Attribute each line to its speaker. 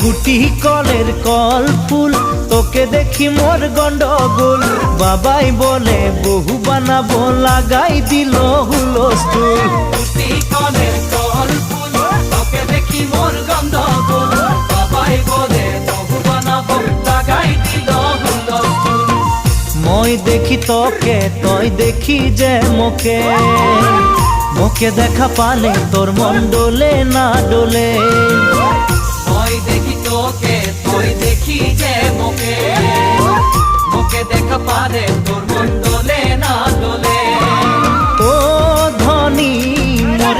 Speaker 1: গুটি কলের কল ফুল তোকে দেখি মোর গন্ডগোল বাবাই বলে বহু বানাবো লাগাই দিল হুলস্থুল
Speaker 2: গুটি কলের কল ফুল তোকে দেখি মোর গন্ডগোল বাবাই বলে বহু বানাবো লাগাই দিল হুলস্থুল
Speaker 1: মই দেখি তোকে তই দেখি যে মোকে মোকে দেখা পালে তোর মন ডোলে না ডোলে
Speaker 2: মই দেখি তোকে তুই দেখি যে মোকে মোকে দেখা পারে তোর মন ডোলে না ডোলে
Speaker 1: ও ধনী মোর